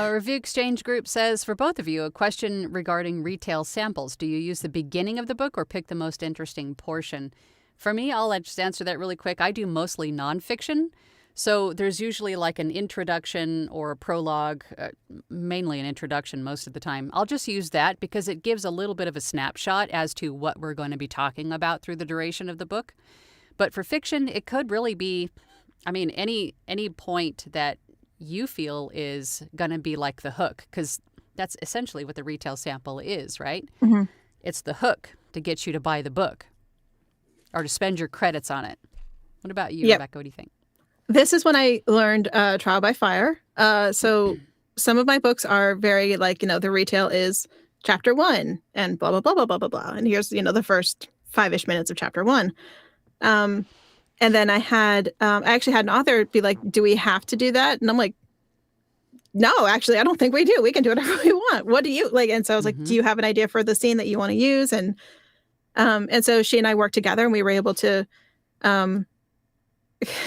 A review exchange group says, for both of you, a question regarding retail samples. Do you use the beginning of the book or pick the most interesting portion? For me, I'll just answer that really quick. I do mostly nonfiction. So there's usually like an introduction or a prologue, mainly an introduction most of the time. I'll just use that because it gives a little bit of a snapshot as to what we're going to be talking about through the duration of the book. But for fiction, it could really be, any point that you feel is going to be like the hook, because that's essentially what the retail sample is, right? Mm-hmm. It's the hook to get you to buy the book or to spend your credits on it. What about you, Rebecca? What do you think? This is when I learned trial by fire. So some of my books are very the retail is chapter 1 and blah, blah, blah, blah, blah, blah, blah. And here's, the first 5-ish minutes of chapter 1. And then I actually had an author be like, do we have to do that? And I'm like, no, actually, I don't think we do. We can do whatever we want. What do you like? And so I was like, do you have an idea for the scene that you want to use? And so she and I worked together and we were able to,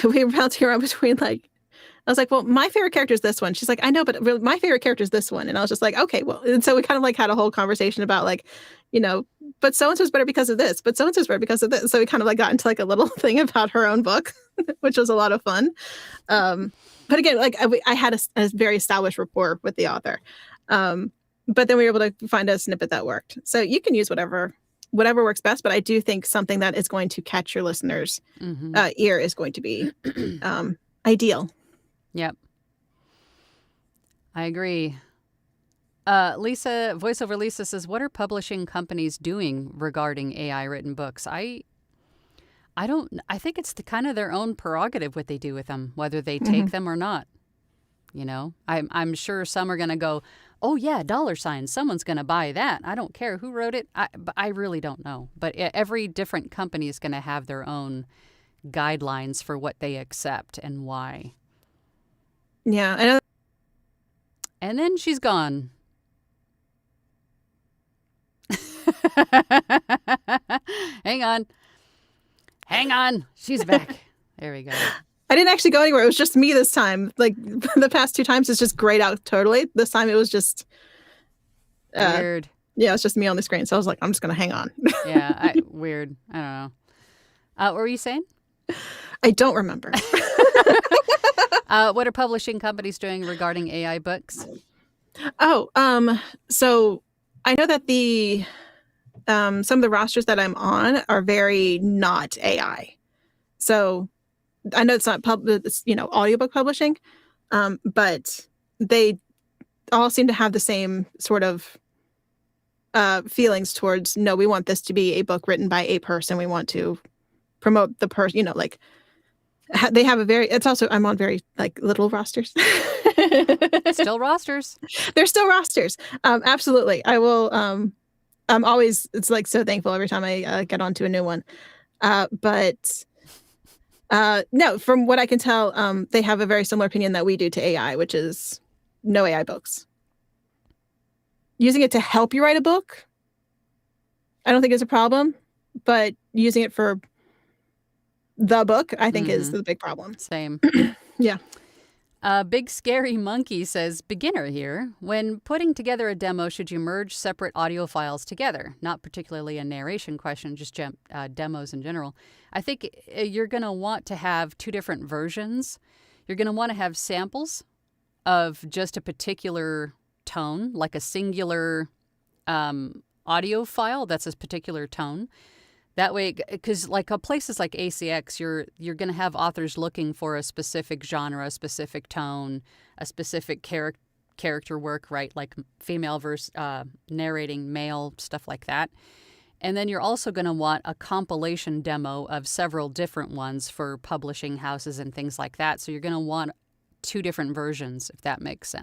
we were bouncing around between I was like, well, my favorite character is this one. She's like, I know, but really, my favorite character is this one. And I was just like, okay, well, and so we kind of had a whole conversation about but so-and-so's better because of this, but so-and-so's better because of this. So we kind of got into a little thing about her own book, which was a lot of fun. But again, I had a very established rapport with the author. But then we were able to find a snippet that worked. So you can use whatever works best. But I do think something that is going to catch your listeners' ear is going to be ideal. Yep. I agree. Lisa, VoiceOver Lisa says, what are publishing companies doing regarding AI written books? I think it's kind of their own prerogative what they do with them, whether they take them or not. I'm sure some are going to go, oh yeah, $, someone's going to buy that. I don't care who wrote it. But I really don't know. But every different company is going to have their own guidelines for what they accept and why. Yeah, I know. And then she's gone. Hang on. She's back. There we go. I didn't actually go anywhere. It was just me this time. The past 2 times, it's just grayed out totally. This time it was just weird. Yeah, it was just me on the screen. So I was like, I'm just going to hang on. Yeah, weird. I don't know. What were you saying? I don't remember. What are publishing companies doing regarding AI books? Oh, so I know that the some of the rosters that I'm on are very not AI. So I know it's not it's, audiobook publishing, but they all seem to have the same sort of feelings towards, no, we want this to be a book written by a person. We want to promote the person, they have it's also, I'm on very little rosters. Still rosters. They're still rosters. Absolutely. I will, I'm always, it's so thankful every time I get onto a new one. But no, from what I can tell, they have a very similar opinion that we do to AI, which is no AI books. Using it to help you write a book, I don't think is a problem, but using it for the book, I think is the big problem. Same. Yeah. Big Scary Monkey says, beginner here. When putting together a demo, should you merge separate audio files together? Not particularly a narration question, just demos in general. I think you're going to want to have 2 different versions. You're going to want to have samples of just a particular tone, like a singular audio file that's a particular tone. That way, because places like ACX, you're going to have authors looking for a specific genre, a specific tone, a specific character work, right? Like female versus narrating male, stuff like that. And then you're also going to want a compilation demo of several different ones for publishing houses and things like that. So you're going to want 2 different versions, if that makes sense.